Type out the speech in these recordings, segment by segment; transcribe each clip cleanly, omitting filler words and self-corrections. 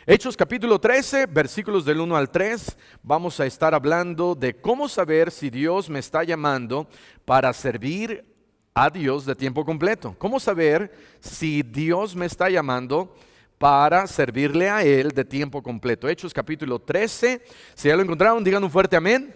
Hechos capítulo 13, versículos del 1 al 3, vamos a estar hablando de cómo saber si Dios me está llamando para servir a Dios de tiempo completo. Cómo saber si Dios me está llamando para servirle a Él de tiempo completo. Hechos capítulo 13, si ya lo encontraron, digan un fuerte amén.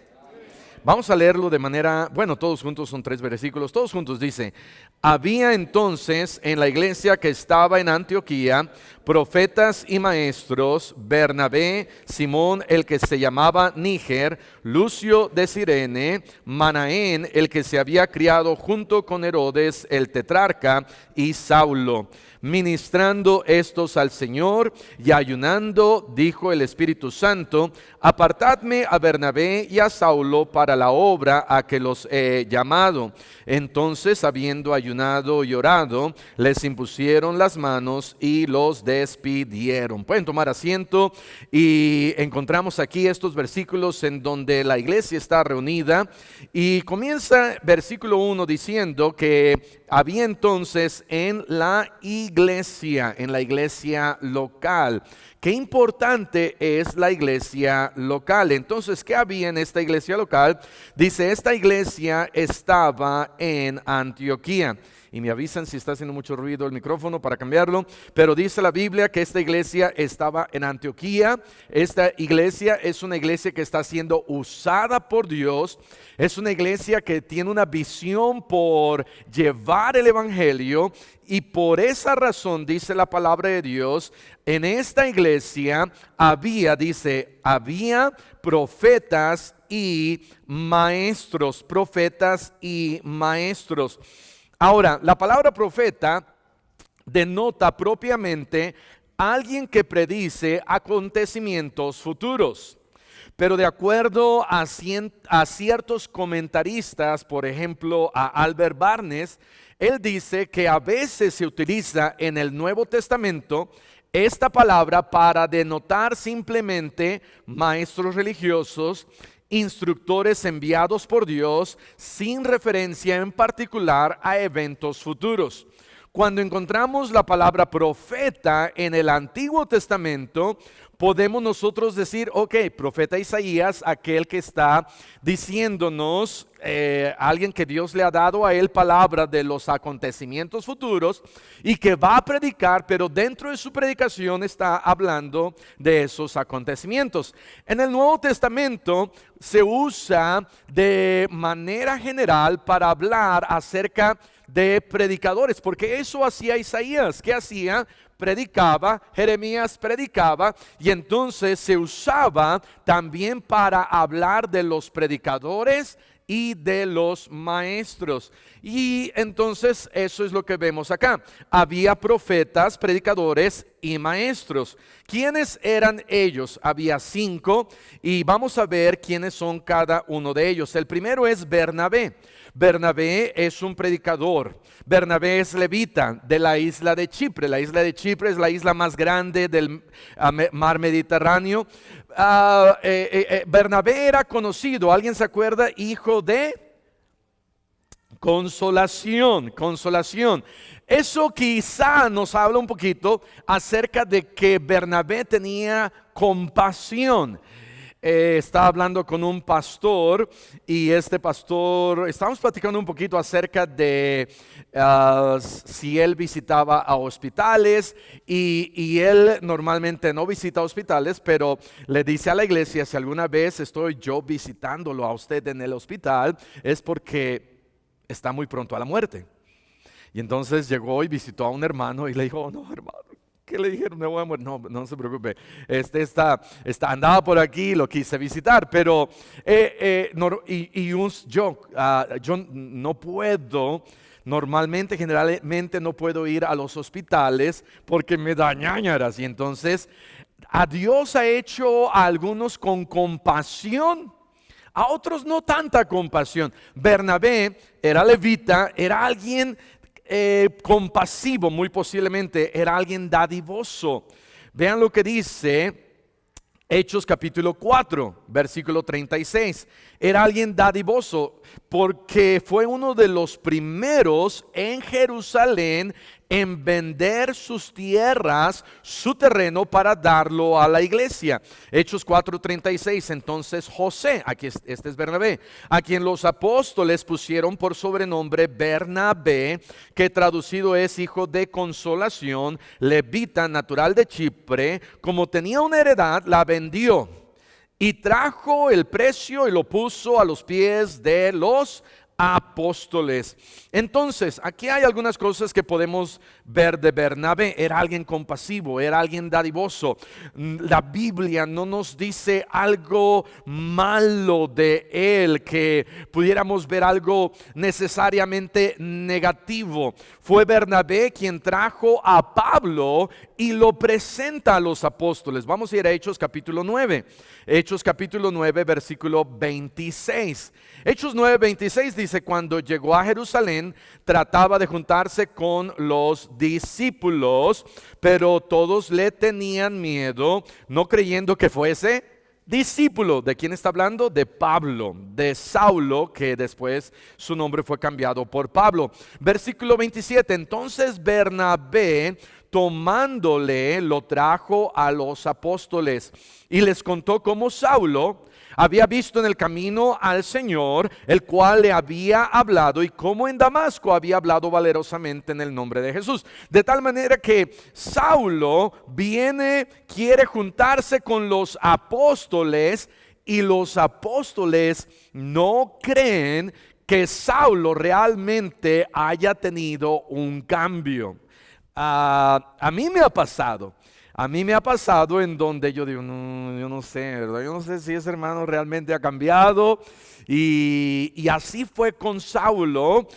Vamos a leerlo de manera, todos juntos, son 3 versículos, todos juntos dice: había entonces en la iglesia que estaba en Antioquía profetas y maestros, Bernabé, Simón el que se llamaba Níger, Lucio de Cirene, Manaén el que se había criado junto con Herodes el tetrarca, y Saulo. Ministrando estos al Señor y ayunando, dijo el Espíritu Santo: apartadme a Bernabé y a Saulo para la obra a que los he llamado. Entonces, habiendo ayunado y orado, les impusieron las manos y los despidieron. Pueden tomar asiento, y encontramos aquí estos versículos en donde la iglesia está reunida, y comienza versículo 1 diciendo que había entonces en la iglesia local. Qué importante es la iglesia local. Entonces, ¿qué había en esta iglesia local? Dice, esta iglesia estaba en Antioquía. Y me avisan si está haciendo mucho ruido el micrófono para cambiarlo. Pero dice la Biblia que esta iglesia estaba en Antioquía. Esta iglesia es una iglesia que está siendo usada por Dios. Es una iglesia que tiene una visión por llevar el evangelio. Y por esa razón, dice la palabra de Dios, en esta iglesia había profetas y maestros. Profetas y maestros. Ahora, la palabra profeta denota propiamente a alguien que predice acontecimientos futuros. Pero de acuerdo a ciertos comentaristas, por ejemplo a Albert Barnes, él dice que a veces se utiliza en el Nuevo Testamento esta palabra para denotar simplemente maestros religiosos, instructores enviados por Dios, sin referencia en particular a eventos futuros. Cuando encontramos la palabra profeta en el Antiguo Testamento, podemos nosotros decir, ok, profeta Isaías, aquel que está diciéndonos, alguien que Dios le ha dado a él palabra de los acontecimientos futuros y que va a predicar, pero dentro de su predicación está hablando de esos acontecimientos. En el Nuevo Testamento se usa de manera general para hablar acerca de predicadores, porque eso hacía Isaías. ¿Qué hacía? Predicaba, Jeremías predicaba, y entonces se usaba también para hablar de los predicadores y de los maestros. Y entonces eso es lo que vemos acá. Había profetas, predicadores y maestros. ¿Quiénes eran ellos? Había 5, y vamos a ver quiénes son cada uno de ellos. El primero es Bernabé. Bernabé es un predicador. Bernabé es levita de la isla de Chipre. La isla de Chipre es la isla más grande del mar Mediterráneo. Bernabé era conocido, ¿alguien se acuerda? Hijo de consolación. Eso quizá nos habla un poquito acerca de que Bernabé tenía compasión. Estaba hablando con un pastor, y este pastor, estábamos platicando un poquito acerca de si él visitaba a hospitales, y él normalmente no visita hospitales, pero le dice a la iglesia: si alguna vez estoy yo visitándolo a usted en el hospital, es porque está muy pronto a la muerte. Y entonces llegó y visitó a un hermano y le dijo: no, hermano, ¿qué le dijeron? Me voy a morir. No se preocupe. Andaba por aquí, lo quise visitar, pero yo no puedo, generalmente no puedo ir a los hospitales porque me da ñáñaras. Y entonces a Dios ha hecho a algunos con compasión, a otros no tanta compasión. Bernabé era levita, era alguien compasivo, muy posiblemente era alguien dadivoso. Vean lo que dice Hechos capítulo 4, versículo 36. Era alguien dadivoso porque fue uno de los primeros en Jerusalén en vender sus tierras, su terreno, para darlo a la iglesia. Hechos 4:36. Entonces José, aquí este es Bernabé, a quien los apóstoles pusieron por sobrenombre Bernabé, que traducido es hijo de consolación, levita, natural de Chipre, como tenía una heredad, la vendió y trajo el precio y lo puso a los pies de los apóstoles. Entonces, aquí hay algunas cosas que podemos ver de Bernabé. Era alguien compasivo, era alguien dadivoso. La Biblia no nos dice algo malo de él, que pudiéramos ver algo necesariamente negativo. Fue Bernabé quien trajo a Pablo y lo presenta a los apóstoles. Vamos a ir a Hechos capítulo 9. Hechos capítulo 9, versículo 26. Hechos 9:26 dice: cuando llegó a Jerusalén, trataba de juntarse con los discípulos, pero todos le tenían miedo, no creyendo que fuese discípulo. ¿De quién está hablando? De Pablo, de Saulo, que después su nombre fue cambiado por Pablo. Versículo 27. Entonces Bernabé, tomándole, lo trajo a los apóstoles y les contó cómo Saulo había visto en el camino al Señor, el cual le había hablado, y cómo en Damasco había hablado valerosamente en el nombre de Jesús. De tal manera que Saulo viene, quiere juntarse con los apóstoles, y los apóstoles no creen que Saulo realmente haya tenido un cambio. A mí me ha pasado. A mí me ha pasado en donde yo digo, no, yo no sé, ¿verdad? Yo no sé si ese hermano realmente ha cambiado. Y así fue con Saulo.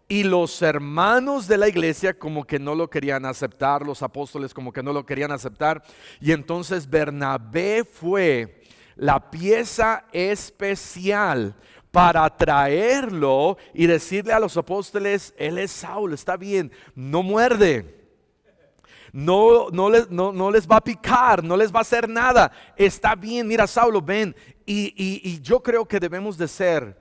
Y los hermanos de la iglesia como que no lo querían aceptar, los apóstoles como que no lo querían aceptar. Y entonces Bernabé fue la pieza especial para traerlo y decirle a los apóstoles: él es Saulo, está bien, no muerde. No les va a picar, no les va a hacer nada. Está bien, mira, Saulo, ven. Y yo creo que debemos de ser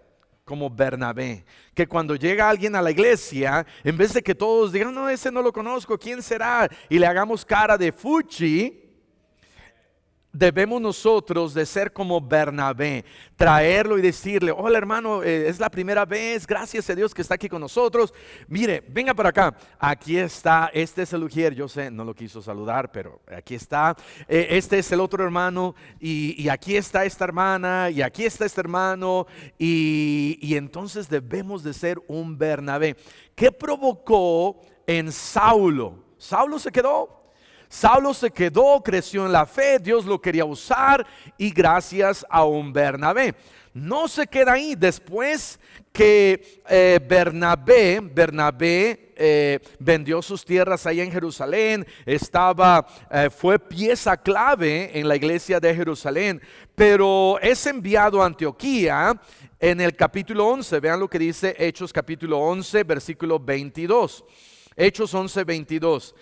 como Bernabé, que cuando llega alguien a la iglesia, en vez de que todos digan, no, ese no lo conozco, ¿quién será? Y le hagamos cara de fuchi, debemos nosotros de ser como Bernabé, traerlo y decirle: hola hermano, es la primera vez, gracias a Dios que está aquí con nosotros. Mire, venga para acá, aquí está, este es el ujier, yo sé, no lo quiso saludar, pero aquí está, este es el otro hermano, y aquí está esta hermana, y aquí está este hermano, y entonces debemos de ser un Bernabé. ¿Qué provocó en Saulo? Saulo se quedó, creció en la fe, Dios lo quería usar, y gracias a un Bernabé. No se queda ahí. Después que Bernabé vendió sus tierras ahí en Jerusalén, fue pieza clave en la iglesia de Jerusalén, pero es enviado a Antioquía en el capítulo 11. Vean lo que dice Hechos capítulo 11, versículo 22. Hechos 11:22.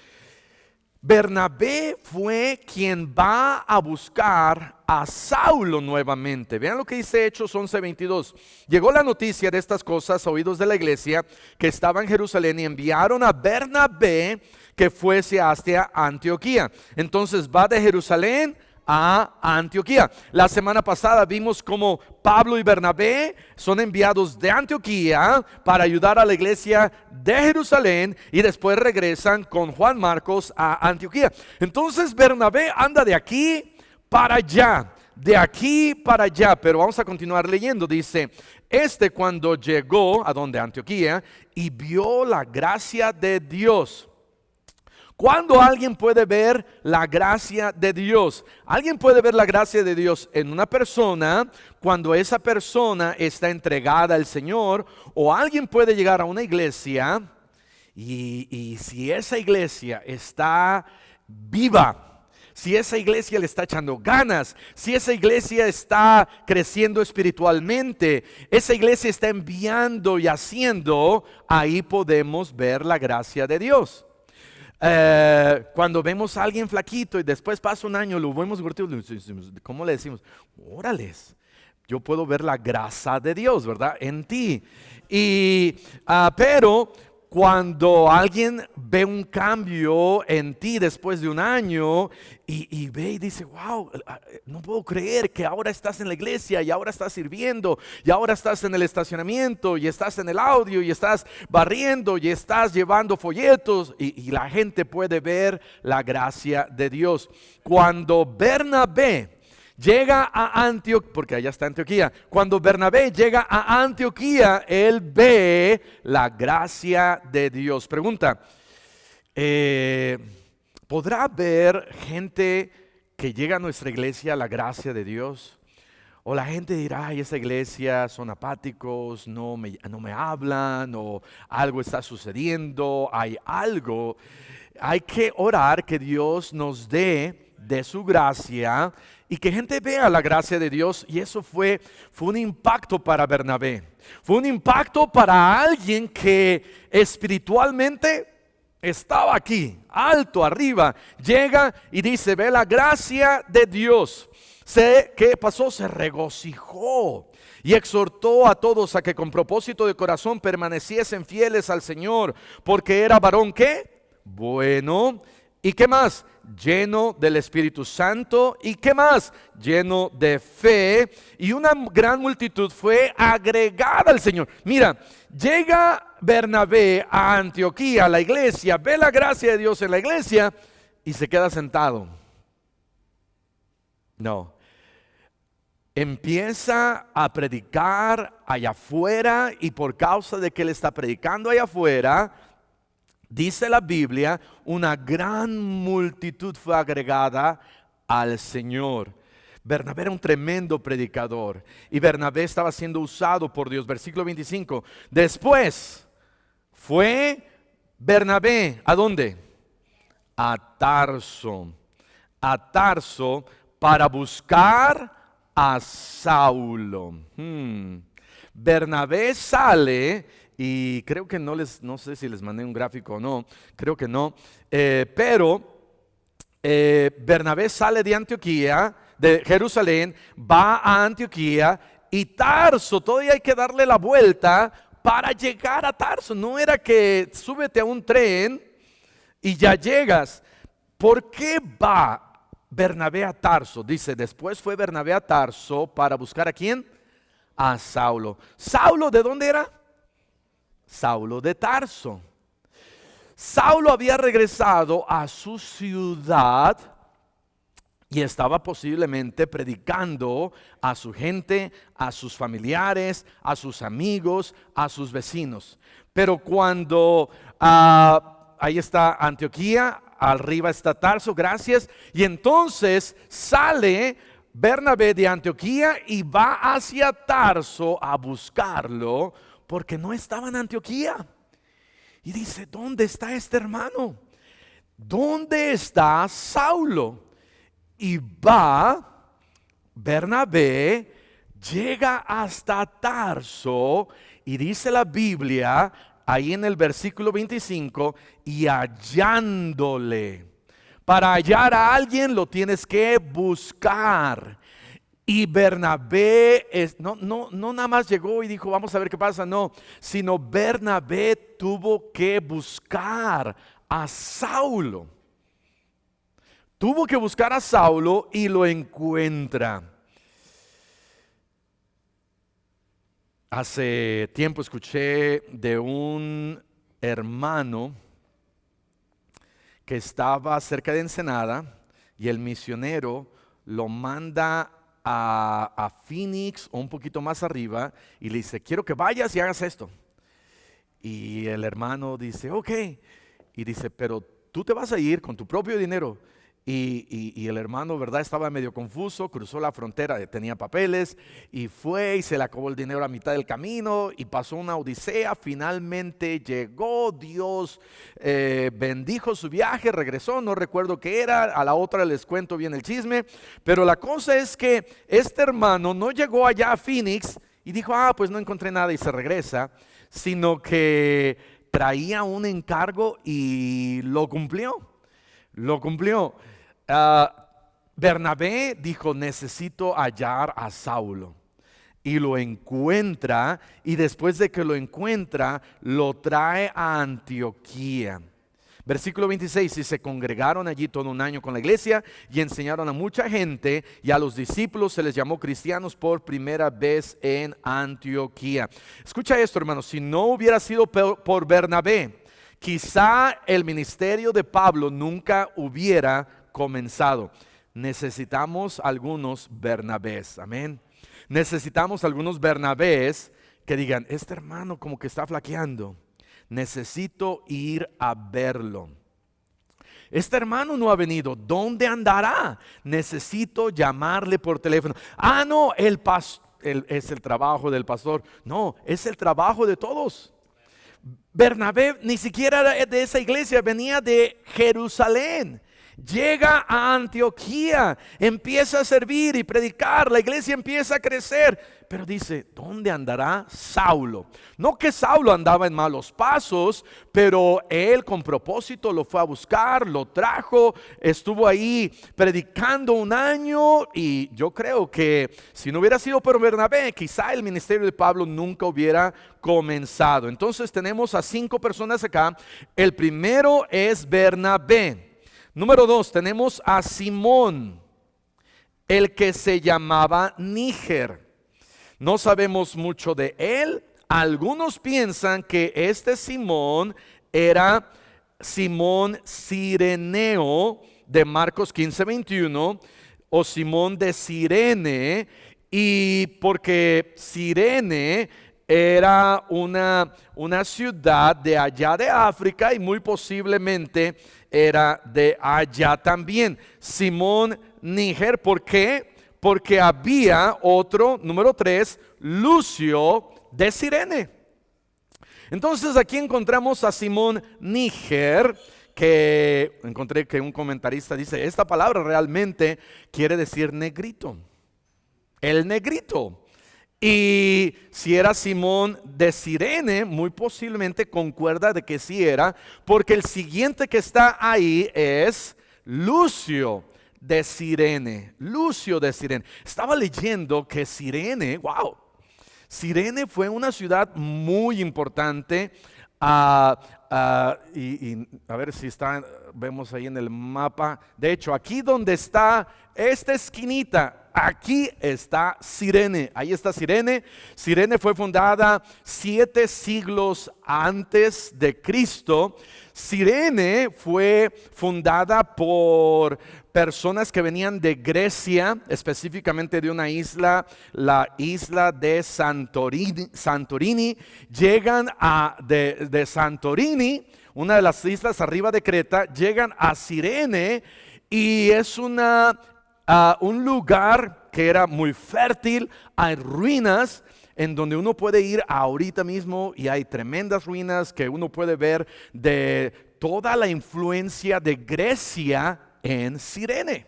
Bernabé fue quien va a buscar a Saulo nuevamente. Vean lo que dice Hechos 11:22. Llegó la noticia de estas cosas a oídos de la iglesia que estaba en Jerusalén, y enviaron a Bernabé que fuese hasta Antioquía. Entonces va de Jerusalén a Antioquía. La semana pasada vimos cómo Pablo y Bernabé son enviados de Antioquía para ayudar a la iglesia de Jerusalén, y después regresan con Juan Marcos a Antioquía. Entonces Bernabé anda de aquí para allá, de aquí para allá, pero vamos a continuar leyendo. Dice: cuando llegó a donde, Antioquía, y vio la gracia de Dios. ¿Cuándo alguien puede ver la gracia de Dios? Alguien puede ver la gracia de Dios en una persona cuando esa persona está entregada al Señor, o alguien puede llegar a una iglesia y si esa iglesia está viva, si esa iglesia le está echando ganas, si esa iglesia está creciendo espiritualmente, esa iglesia está enviando y haciendo, ahí podemos ver la gracia de Dios. Cuando vemos a alguien flaquito y después pasa un año, lo vemos gordito, ¿cómo le decimos? Órales, yo puedo ver la grasa de Dios, ¿verdad? En ti. Pero cuando alguien ve un cambio en ti después de un año y ve y dice, wow, no puedo creer que ahora estás en la iglesia y ahora estás sirviendo y ahora estás en el estacionamiento y estás en el audio y estás barriendo y estás llevando folletos y la gente puede ver la gracia de Dios. Cuando Bernabé llega a Antioquía, porque allá está Antioquía. Cuando Bernabé llega a Antioquía, él ve la gracia de Dios. Pregunta, ¿podrá haber gente que llega a nuestra iglesia la gracia de Dios? O la gente dirá, ay, esa iglesia son apáticos, no me hablan, o algo está sucediendo, hay algo. Hay que orar que Dios nos dé de su gracia y que gente vea la gracia de Dios. Y eso fue un impacto para Bernabé. Fue un impacto para alguien que espiritualmente estaba aquí, alto, arriba. Llega y dice, ve la gracia de Dios. ¿Qué pasó? Se regocijó y exhortó a todos a que con propósito de corazón permaneciesen fieles al Señor, porque era varón ¿qué? Bueno. ¿Y qué más? Lleno del Espíritu Santo. ¿Y qué más? Lleno de fe. Y una gran multitud fue agregada al Señor. Mira, llega Bernabé a Antioquía, a la iglesia, ve la gracia de Dios en la iglesia y se queda sentado. No. Empieza a predicar allá afuera, y por causa de que él está predicando allá afuera, dice la Biblia, una gran multitud fue agregada al Señor. Bernabé era un tremendo predicador y Bernabé estaba siendo usado por Dios. Versículo 25. Después fue Bernabé, ¿a dónde? A Tarso. A Tarso para buscar a Saulo. Bernabé sale, y creo que no sé si les mandé un gráfico o no, creo que no, pero Bernabé sale de Antioquía, de Jerusalén, va a Antioquía, y Tarso, todavía hay que darle la vuelta para llegar a Tarso. No era que súbete a un tren y ya llegas. ¿Por qué va Bernabé a Tarso? Dice, después fue Bernabé a Tarso para buscar ¿a quién? A Saulo. ¿Saulo de dónde era? Saulo de Tarso. Saulo había regresado a su ciudad y estaba posiblemente predicando a su gente, a sus familiares, a sus amigos, a sus vecinos. Pero cuando ahí está Antioquía, arriba está Tarso, gracias. Y entonces sale Bernabé de Antioquía y va hacia Tarso a buscarlo, porque no estaba en Antioquía. Y dice, ¿dónde está este hermano? ¿Dónde está Saulo? Y va Bernabé, llega hasta Tarso, y dice la Biblia ahí en el versículo 25, y hallándole. Para hallar a alguien lo tienes que buscar. Y Bernabé no nada más llegó y dijo, vamos a ver qué pasa, no, sino Bernabé tuvo que buscar a Saulo. Tuvo que buscar a Saulo y lo encuentra. Hace tiempo escuché de un hermano que estaba cerca de Ensenada, y el misionero lo manda a Phoenix o un poquito más arriba y le dice, quiero que vayas y hagas esto. Y el hermano dice, ok. Y dice, pero tú te vas a ir con tu propio dinero. Y el hermano, ¿verdad? Estaba medio confuso, cruzó la frontera, tenía papeles, y fue y se le acabó el dinero a mitad del camino y pasó una odisea. Finalmente llegó, Dios bendijo su viaje, regresó, no recuerdo qué era, a la otra les cuento bien el chisme. Pero la cosa es que este hermano no llegó allá a Phoenix y dijo, pues no encontré nada y se regresa, sino que traía un encargo y lo cumplió. Lo cumplió. Bernabé dijo, necesito hallar a Saulo. y lo encuentra, y después de que lo encuentra, lo trae a Antioquía. Versículo 26, y se congregaron allí todo un año con la iglesia y enseñaron a mucha gente, y a los discípulos se les llamó cristianos por primera vez en Antioquía. Escucha esto, hermanos, si no hubiera sido por Bernabé, quizá el ministerio de Pablo nunca hubiera comenzado. Necesitamos algunos Bernabés, amén. Necesitamos algunos Bernabés que digan, este hermano como que está flaqueando. Necesito ir a verlo. Este hermano no ha venido. ¿Dónde andará? Necesito llamarle por teléfono. No, es el trabajo del pastor. No, es el trabajo de todos. Bernabé ni siquiera era de esa iglesia, venía de Jerusalén. Llega a Antioquía, empieza a servir y predicar, la iglesia empieza a crecer, pero dice, ¿dónde andará Saulo? No que Saulo andaba en malos pasos, pero él con propósito lo fue a buscar, lo trajo, estuvo ahí predicando un año, y yo creo que si no hubiera sido por Bernabé, quizá el ministerio de Pablo nunca hubiera comenzado. Entonces tenemos a 5 personas acá. El primero es Bernabé. Número 2, tenemos a Simón, el que se llamaba Níger. No sabemos mucho de él. Algunos piensan que este Simón era Simón Cireneo de Marcos 15:21, o Simón de Cirene, y porque Cirene era una ciudad de allá de África, y muy posiblemente era de allá también. Simón Níger, ¿por qué? Porque había otro, número 3, Lucio de Cirene. Entonces aquí encontramos a Simón Níger, que encontré que un comentarista dice, esta palabra realmente quiere decir negrito, el negrito. Y si era Simón de Cirene, muy posiblemente concuerda de que sí era, porque el siguiente que está ahí es Lucio de Cirene. Lucio de Cirene. Estaba leyendo que Cirene, wow, Cirene fue una ciudad muy importante. Y a ver si está, vemos ahí en el mapa. De hecho, aquí donde está esta esquinita, aquí está Cirene. Ahí está Cirene. Cirene fue fundada 7 siglos antes de Cristo. Cirene fue fundada por personas que venían de Grecia, específicamente de una isla, la isla de Santorini. Llegan de Santorini, una de las islas arriba de Creta, llegan a Cirene, y es un lugar que era muy fértil. Hay ruinas en donde uno puede ir ahorita mismo, y hay tremendas ruinas que uno puede ver de toda la influencia de Grecia en Cirene.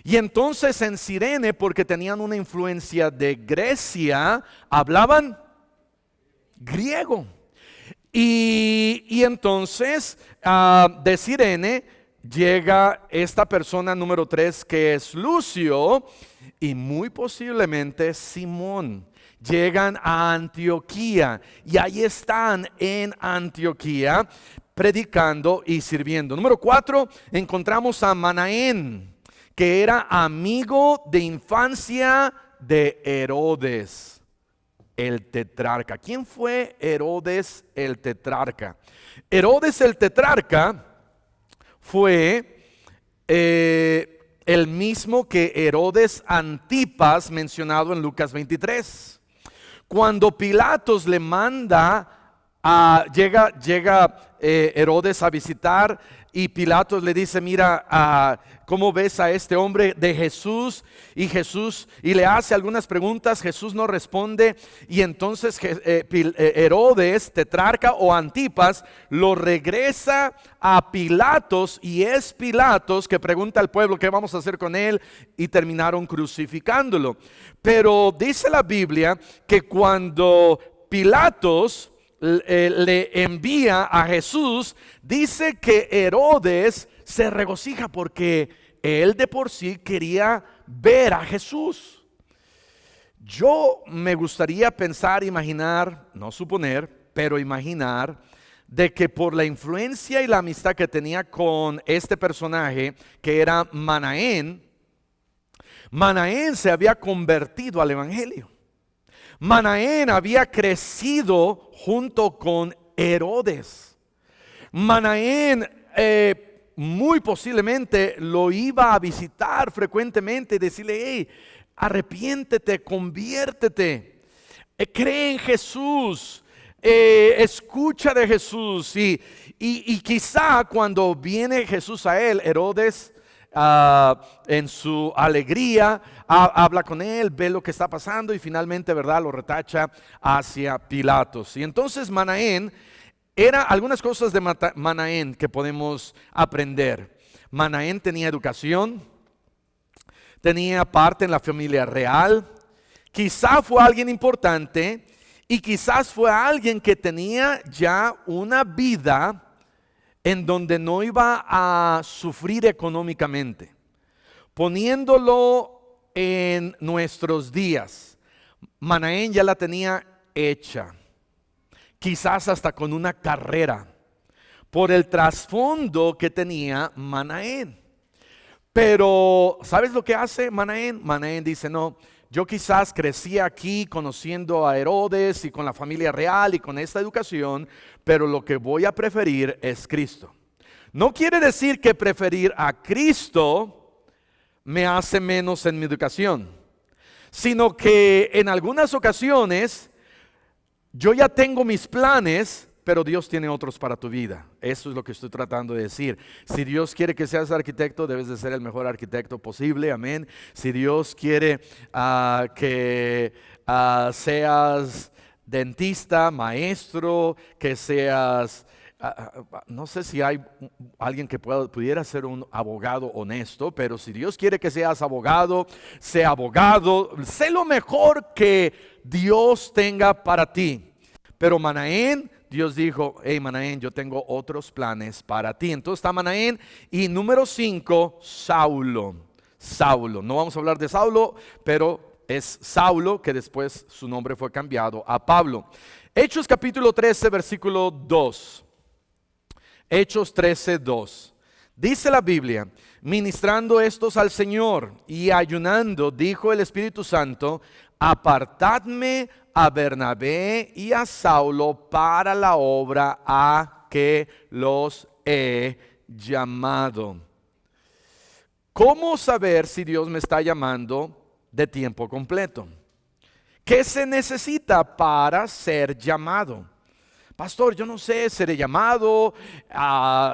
Y entonces en Cirene, porque tenían una influencia de Grecia, hablaban griego. Y entonces de Cirene llega esta persona número 3, que es Lucio, y muy posiblemente Simón. Llegan a Antioquía, y ahí están en Antioquía predicando y sirviendo. Número 4, encontramos a Manaén, que era amigo de infancia de Herodes, el tetrarca. ¿Quién fue Herodes el tetrarca? Herodes el tetrarca fue el mismo que Herodes Antipas, mencionado en Lucas 23. Cuando Pilatos le manda, llega Herodes a visitar, y Pilatos le dice, mira, ¿cómo ves a este hombre de Jesús? Y le hace algunas preguntas. Jesús no responde, y entonces Herodes, tetrarca o Antipas, lo regresa a Pilatos, y es Pilatos que pregunta al pueblo qué vamos a hacer con él, y terminaron crucificándolo. Pero dice la Biblia que cuando Pilatos le envía a Jesús, dice que Herodes se regocija porque él de por sí quería ver a Jesús. Yo me gustaría pensar, imaginar, no suponer, pero imaginar, de que por la influencia y la amistad que tenía con este personaje, que era Manaén, Manaén se había convertido al evangelio. Manaén había crecido junto con Herodes. Manaén muy posiblemente lo iba a visitar frecuentemente y decirle: hey, arrepiéntete, conviértete, cree en Jesús, escucha de Jesús. Y quizá cuando viene Jesús a él, Herodes, en su alegría, habla con él, ve lo que está pasando y finalmente, ¿verdad?, lo retacha hacia Pilatos. Y entonces Manaén, era algunas cosas de Manaén que podemos aprender. Manaén tenía educación, tenía parte en la familia real, quizá fue alguien importante y quizás fue alguien que tenía ya una vida en donde no iba a sufrir económicamente. Poniéndolo en nuestros días, Manaén ya la tenía hecha, quizás hasta con una carrera, por el trasfondo que tenía Manaén. Pero, ¿sabes lo que hace Manaén? Manaén dice: no, yo quizás crecí aquí conociendo a Herodes y con la familia real y con esta educación, pero lo que voy a preferir es Cristo. No quiere decir que preferir a Cristo me hace menos en mi educación, sino que en algunas ocasiones yo ya tengo mis planes, pero Dios tiene otros para tu vida. Eso es lo que estoy tratando de decir. Si Dios quiere que seas arquitecto, debes de ser el mejor arquitecto posible, amén. Si Dios quiere que seas dentista, maestro, que seas, no sé si hay alguien que pudiera ser un abogado honesto, pero si Dios quiere que seas abogado, sea abogado, sé lo mejor que Dios tenga para ti. Pero Manaén, Dios dijo: hey Manaén, yo tengo otros planes para ti. Entonces está Manaén. Y número 5, Saulo. Saulo, no vamos a hablar de Saulo, pero es Saulo, que después su nombre fue cambiado a Pablo. Hechos capítulo 13, versículo 2. Hechos 13, 2. Dice la Biblia: ministrando estos al Señor y ayunando, dijo el Espíritu Santo: apartadme a Bernabé y a Saulo para la obra a que los he llamado. ¿Cómo saber si Dios me está llamando de tiempo completo? ¿Qué se necesita para ser llamado? Pastor, yo no sé, ¿seré llamado?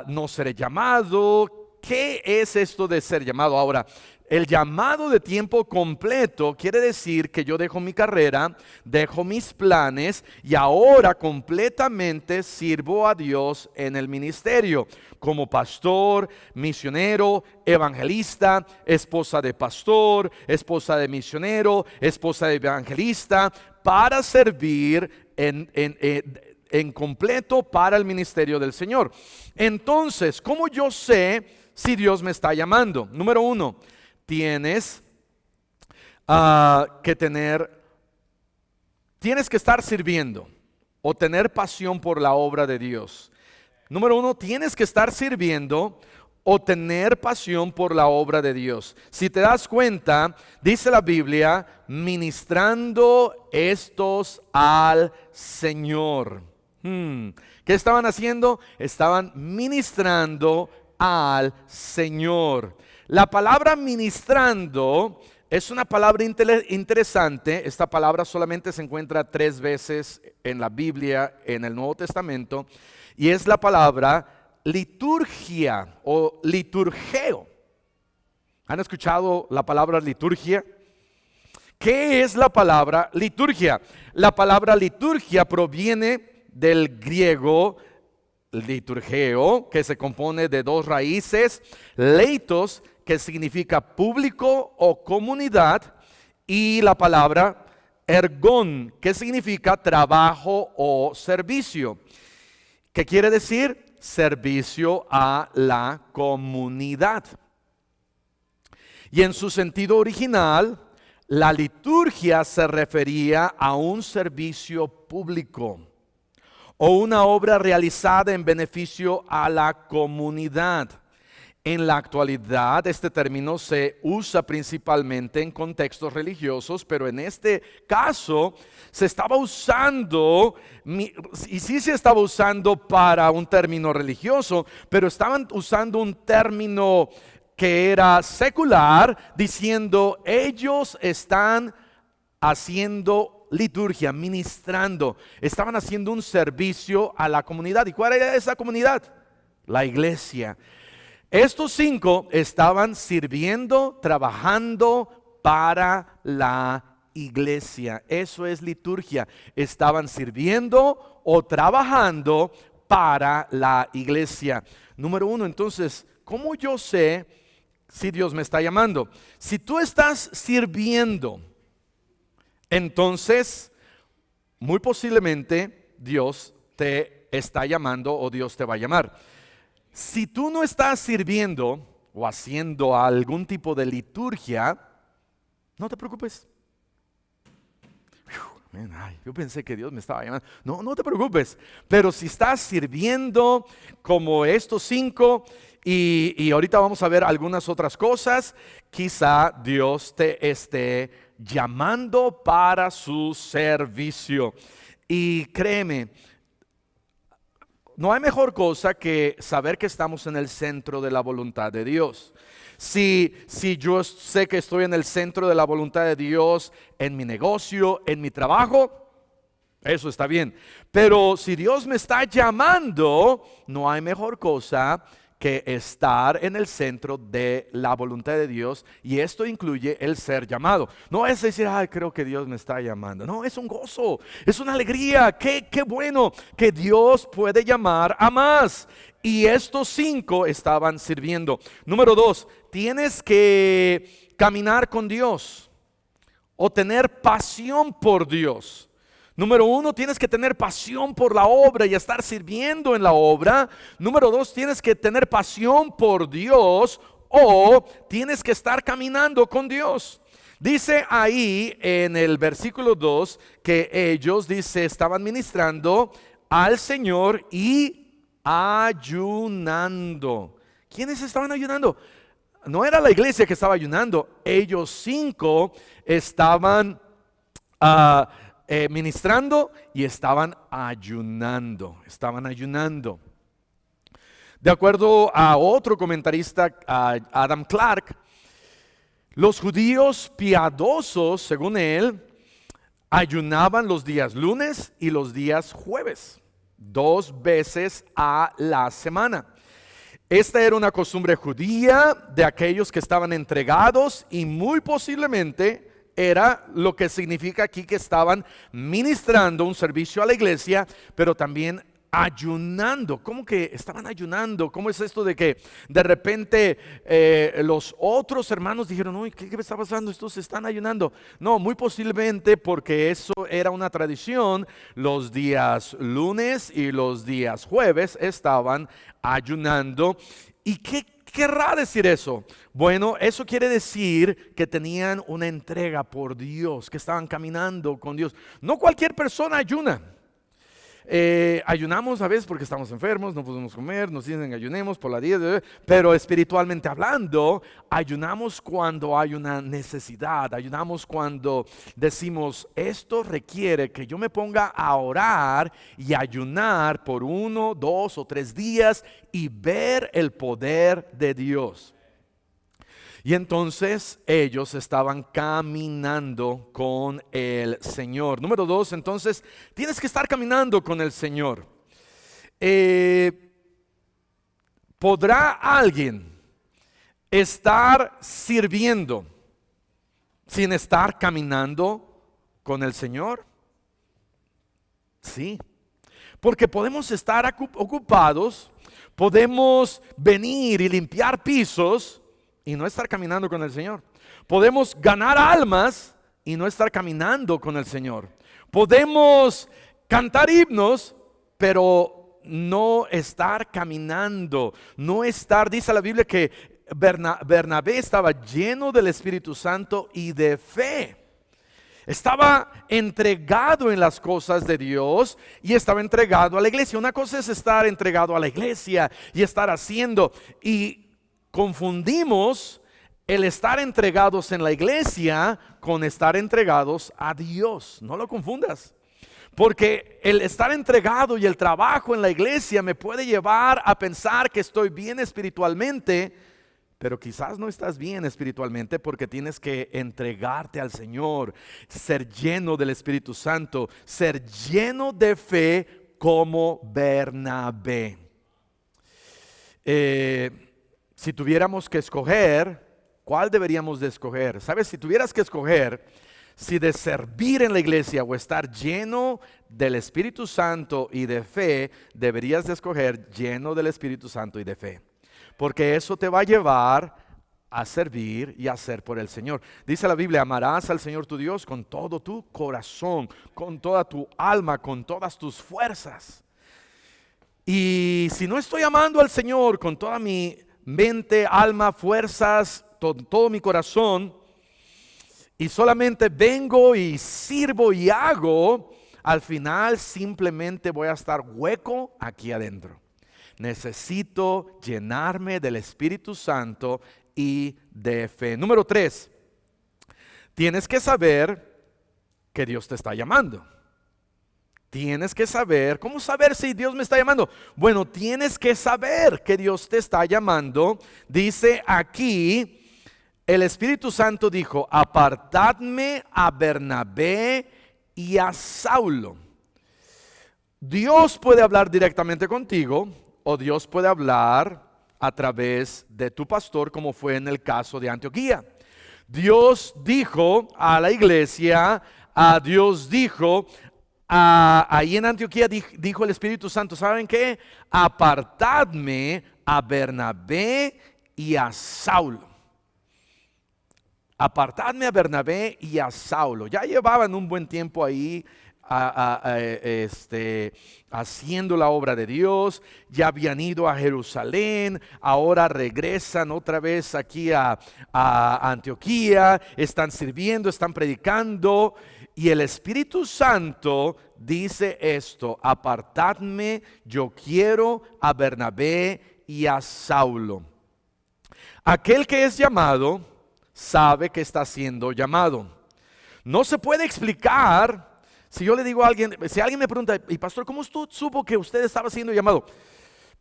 ¿No seré llamado? ¿Qué es esto de ser llamado? Ahora, el llamado de tiempo completo quiere decir que yo dejo mi carrera, dejo mis planes y ahora completamente sirvo a Dios en el ministerio, como pastor, misionero, evangelista, esposa de pastor, esposa de misionero, esposa de evangelista, para servir en completo para el ministerio del Señor. Entonces, ¿cómo yo sé si Dios me está llamando? Número 1, tienes que estar sirviendo o tener pasión por la obra de Dios. Número 1, tienes que estar sirviendo o tener pasión por la obra de Dios. Si te das cuenta, dice la Biblia: ministrando estos al Señor. ¿Qué estaban haciendo? Estaban ministrando al Señor. La palabra ministrando es una palabra interesante. Esta palabra solamente se encuentra 3 veces en la Biblia, en el Nuevo Testamento, y es la palabra liturgia o liturgeo. ¿Han escuchado la palabra liturgia? ¿Qué es la palabra liturgia? La palabra liturgia proviene del griego liturgeo, que se compone de 2 raíces: leitos, que significa público o comunidad, y la palabra ergón, que significa trabajo o servicio. ¿Qué quiere decir? Servicio a la comunidad. Y en su sentido original, la liturgia se refería a un servicio público o una obra realizada en beneficio a la comunidad. En la actualidad, este término se usa principalmente en contextos religiosos, pero en este caso se estaba usando, y sí se estaba usando para un término religioso, pero estaban usando un término que era secular, diciendo ellos están haciendo liturgia, ministrando, estaban haciendo un servicio a la comunidad. ¿Y cuál era esa comunidad? La iglesia. Estos 5 estaban sirviendo, trabajando para la iglesia. Eso es liturgia. Estaban sirviendo o trabajando para la iglesia. Número 1, entonces, ¿cómo yo sé si Dios me está llamando? Si tú estás sirviendo, entonces, muy posiblemente Dios te está llamando o Dios te va a llamar. Si tú no estás sirviendo o haciendo algún tipo de liturgia, no te preocupes. Ay, yo pensé que Dios me estaba llamando. No te preocupes. Pero si estás sirviendo como estos 5 y ahorita vamos a ver algunas otras cosas, quizá Dios te esté llamando para su servicio. Y créeme, no hay mejor cosa que saber que estamos en el centro de la voluntad de Dios. Si yo sé que estoy en el centro de la voluntad de Dios en mi negocio, en mi trabajo, eso está bien. Pero si Dios me está llamando, no hay mejor cosa que estar en el centro de la voluntad de Dios, y esto incluye el ser llamado. No es decir, ay, creo que Dios me está llamando. No, es un gozo, es una alegría. Qué bueno que Dios puede llamar a más. Y estos 5 estaban sirviendo. Número 2, tienes que caminar con Dios o tener pasión por Dios. Número 1, tienes que tener pasión por la obra y estar sirviendo en la obra. Número 2, tienes que tener pasión por Dios o tienes que estar caminando con Dios. Dice ahí en el versículo 2 que ellos, dice, estaban ministrando al Señor y ayunando. ¿Quiénes estaban ayunando? No era la iglesia que estaba ayunando. Ellos 5 estaban ministrando y estaban ayunando. De acuerdo a otro comentarista, Adam Clark, los judíos piadosos, según él, ayunaban los días lunes y los días jueves, 2 veces a la semana. Esta era una costumbre judía de aquellos que estaban entregados, y muy posiblemente era lo que significa aquí que estaban ministrando un servicio a la iglesia, pero también ayunando. ¿Cómo que estaban ayunando? ¿Cómo es esto de que de repente los otros hermanos dijeron, uy, ¿qué está pasando? Estos están ayunando. No, muy posiblemente porque eso era una tradición. Los días lunes y los días jueves estaban ayunando. ¿Y qué querrá decir eso? Bueno, eso quiere decir que tenían una entrega por Dios, que estaban caminando con Dios. No cualquier persona ayuna. Ayunamos a veces porque estamos enfermos, no podemos comer, nos dicen ayunemos por la dieta, pero espiritualmente hablando, ayunamos cuando hay una necesidad, ayunamos cuando decimos, esto requiere que yo me ponga a orar y ayunar por 1, 2 o 3 días y ver el poder de Dios. Y entonces ellos estaban caminando con el Señor. Número 2, entonces tienes que estar caminando con el Señor. ¿Podrá alguien estar sirviendo sin estar caminando con el Señor? Sí, porque podemos estar ocupados, podemos venir y limpiar pisos y no estar caminando con el Señor. Podemos ganar almas y no estar caminando con el Señor. Podemos cantar himnos, pero no estar caminando, no estar, dice la Biblia que Bernabé estaba lleno del Espíritu Santo y de fe. Estaba entregado en las cosas de Dios y estaba entregado a la iglesia. Una cosa es estar entregado a la iglesia y estar haciendo, y confundimos el estar entregados en la iglesia con estar entregados a Dios. No lo confundas. Porque el estar entregado y el trabajo en la iglesia me puede llevar a pensar que estoy bien espiritualmente, pero quizás no estás bien espiritualmente, porque tienes que entregarte al Señor, ser lleno del Espíritu Santo, ser lleno de fe como Bernabé. Si tuviéramos que escoger, ¿cuál deberíamos de escoger? ¿Sabes? Si tuvieras que escoger si de servir en la iglesia o estar lleno del Espíritu Santo y de fe, deberías de escoger lleno del Espíritu Santo y de fe. Porque eso te va a llevar a servir y a hacer por el Señor. Dice la Biblia: amarás al Señor tu Dios con todo tu corazón, con toda tu alma, con todas tus fuerzas. Y si no estoy amando al Señor con toda mi mente, alma, fuerzas, todo mi corazón, y solamente vengo y sirvo y hago, al final simplemente voy a estar hueco aquí adentro. Necesito llenarme del Espíritu Santo y de fe. Número 3, tienes que saber que Dios te está llamando. Tienes que saber. ¿Cómo saber si Dios me está llamando? Bueno, tienes que saber que Dios te está llamando. Dice aquí, el Espíritu Santo dijo: apartadme a Bernabé y a Saulo. Dios puede hablar directamente contigo, o Dios puede hablar a través de tu pastor, como fue en el caso de Antioquía. Dios dijo a la iglesia, Dios dijo ahí en Antioquía, dijo el Espíritu Santo: ¿saben qué? Apartadme a Bernabé y a Saulo. Apartadme a Bernabé y a Saulo. Ya llevaban un buen tiempo ahí haciendo la obra de Dios. Ya habían ido a Jerusalén, ahora regresan otra vez aquí a Antioquía. Están sirviendo, están predicando, y el Espíritu Santo dice esto: apartadme, yo quiero a Bernabé y a Saulo. Aquel que es llamado sabe que está siendo llamado. No se puede explicar. Si yo le digo a alguien, si alguien me pregunta: y pastor, ¿cómo usted supo que usted estaba siendo llamado?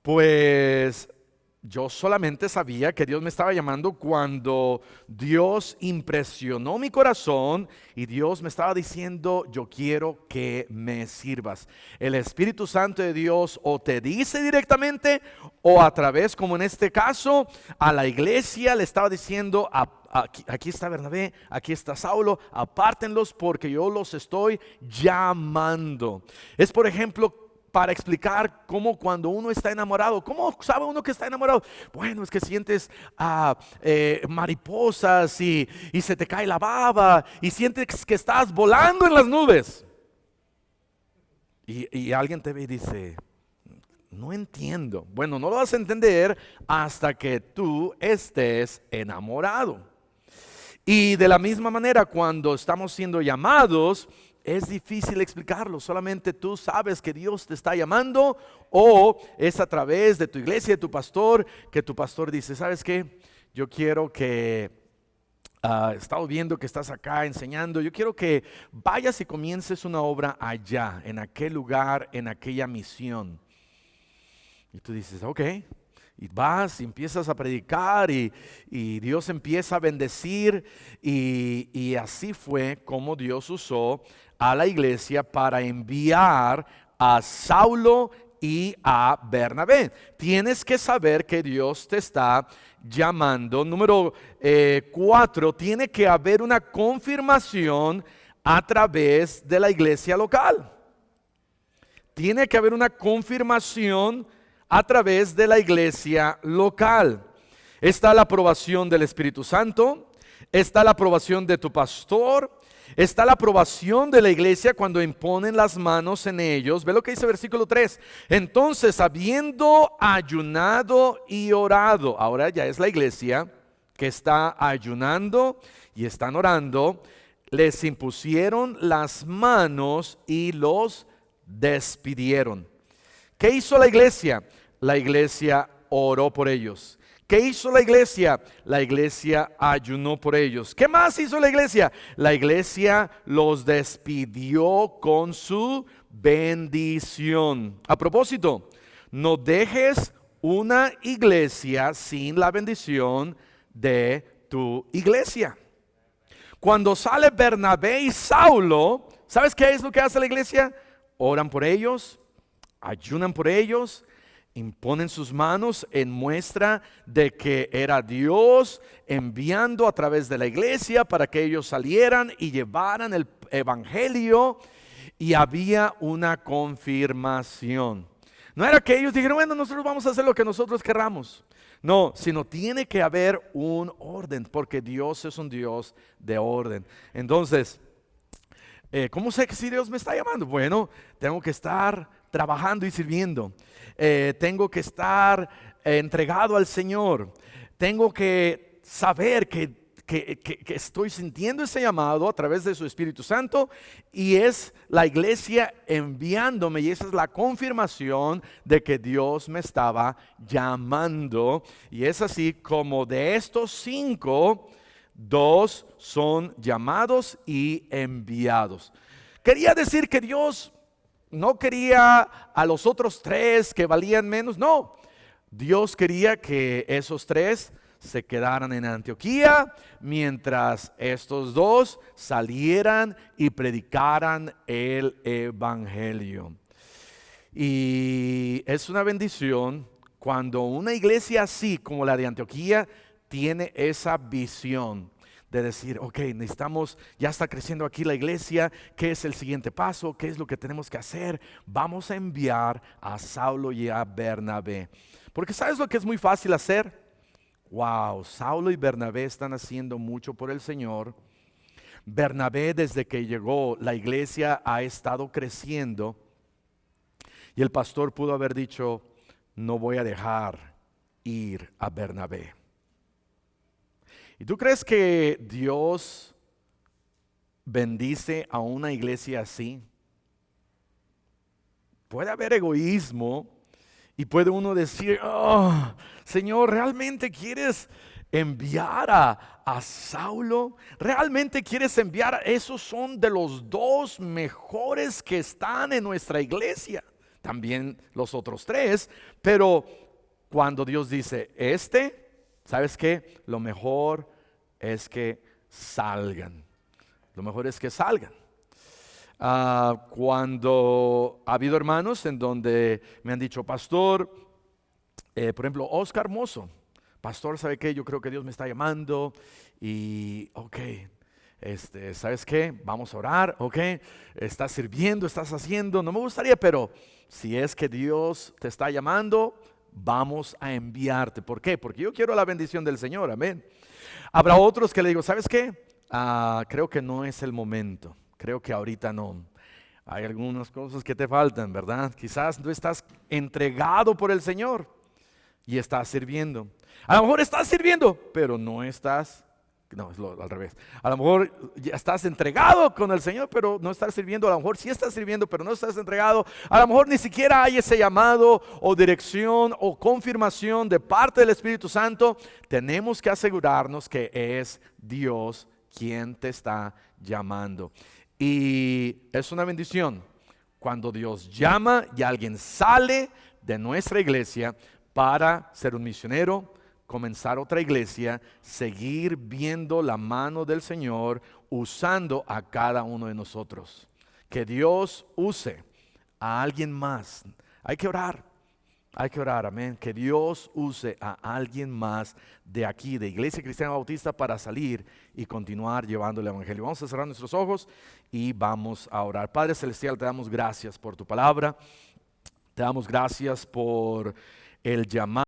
Pues yo solamente sabía que Dios me estaba llamando cuando Dios impresionó mi corazón y Dios me estaba diciendo: yo quiero que me sirvas. El Espíritu Santo de Dios o te dice directamente, o a través, como en este caso, a la iglesia le estaba diciendo: aquí está Bernabé, aquí está Saulo, apártenlos porque yo los estoy llamando. Es, por ejemplo, para explicar cómo cuando uno está enamorado. ¿Cómo sabe uno que está enamorado? Bueno, es que sientes mariposas y se te cae la baba y sientes que estás volando en las nubes. Y alguien te ve y dice: no entiendo. Bueno, no lo vas a entender hasta que tú estés enamorado. Y de la misma manera, cuando estamos siendo llamados, es difícil explicarlo. Solamente tú sabes que Dios te está llamando, o es a través de tu iglesia, de tu pastor, que tu pastor dice: ¿sabes qué? Yo quiero que, he estado viendo que estás acá enseñando, yo quiero que vayas y comiences una obra allá, en aquel lugar, en aquella misión. Y tú dices: ok. Y vas y empiezas a predicar y Dios empieza a bendecir, y así fue como Dios usó a la iglesia para enviar a Saulo y a Bernabé. Tienes que saber que Dios te está llamando. Número 4, tiene que haber una confirmación a través de la iglesia local. Tiene que haber una confirmación a través de la iglesia local. Está la aprobación del Espíritu Santo, está la aprobación de tu pastor, está la aprobación de la iglesia cuando imponen las manos en ellos. Ve lo que dice versículo 3. Entonces, habiendo ayunado y orado, ahora ya es la iglesia que está ayunando y están orando, les impusieron las manos y los despidieron. ¿Qué hizo la iglesia? La iglesia oró por ellos. ¿Qué hizo la iglesia? La iglesia ayunó por ellos. ¿Qué más hizo la iglesia? La iglesia los despidió con su bendición. A propósito, no dejes una iglesia sin la bendición de tu iglesia. Cuando sale Bernabé y Saulo, ¿sabes qué es lo que hace la iglesia? Oran por ellos, ayunan por ellos, imponen sus manos en muestra de que era Dios enviando a través de la iglesia para que ellos salieran y llevaran el evangelio, y había una confirmación. No era que ellos dijeron, bueno, nosotros vamos a hacer lo que nosotros querramos. No, sino tiene que haber un orden, porque Dios es un Dios de orden. Entonces, ¿cómo sé que si Dios me está llamando? Bueno, tengo que estar trabajando y sirviendo. Tengo que estar entregado al Señor. Tengo que saber que estoy sintiendo ese llamado a través de su Espíritu Santo, y es la iglesia enviándome, y esa es la confirmación de que Dios me estaba llamando. Y es así como de estos 5, 2 son llamados y enviados. Quería decir que Dios no quería a los otros 3 que valían menos. No, Dios quería que esos 3 se quedaran en Antioquía, mientras estos 2 salieran y predicaran el evangelio. Y es una bendición cuando una iglesia así como la de Antioquía tiene esa visión de decir, ok, necesitamos, ya está creciendo aquí la iglesia, ¿qué es el siguiente paso? ¿Qué es lo que tenemos que hacer? Vamos a enviar a Saulo y a Bernabé. Porque ¿sabes lo que es muy fácil hacer? Wow, Saulo y Bernabé están haciendo mucho por el Señor. Bernabé, desde que llegó, la iglesia ha estado creciendo, y el pastor pudo haber dicho, no voy a dejar ir a Bernabé. ¿Y tú crees que Dios bendice a una iglesia así? Puede haber egoísmo y puede uno decir, oh, Señor, ¿realmente quieres enviar a Saulo? ¿Realmente quieres enviar? Esos son de los 2 mejores que están en nuestra iglesia. También los otros 3, pero cuando Dios dice, ¿sabes qué? Lo mejor es que salgan. Lo mejor es que salgan. Cuando ha habido hermanos en donde me han dicho, pastor, por ejemplo, Oscar Mozo, pastor, ¿sabe qué? Yo creo que Dios me está llamando y, ok, ¿sabes qué? Vamos a orar, ok, estás sirviendo, estás haciendo, no me gustaría, pero si es que Dios te está llamando, vamos a enviarte. ¿Por qué? Porque yo quiero la bendición del Señor, amén. Habrá otros que le digo, ¿sabes qué? Creo que no es el momento. Creo que ahorita no. Hay algunas cosas que te faltan, ¿verdad? Quizás no estás entregado por el Señor y estás sirviendo. A lo mejor estás sirviendo, pero no estás, no, es al revés. A lo mejor ya estás entregado con el Señor, pero no estás sirviendo. A lo mejor sí estás sirviendo, pero no estás entregado. A lo mejor ni siquiera hay ese llamado o dirección o confirmación de parte del Espíritu Santo. Tenemos que asegurarnos que es Dios quien te está llamando. Y es una bendición cuando Dios llama y alguien sale de nuestra iglesia para ser un misionero, comenzar otra iglesia, seguir viendo la mano del Señor usando a cada uno de nosotros. Que Dios use a alguien más. Hay que orar, amén. Que Dios use a alguien más de aquí, de Iglesia Cristiana Bautista, para salir y continuar llevando el evangelio. Vamos a cerrar nuestros ojos y vamos a orar. Padre Celestial, te damos gracias por tu palabra. Te damos gracias por el llamado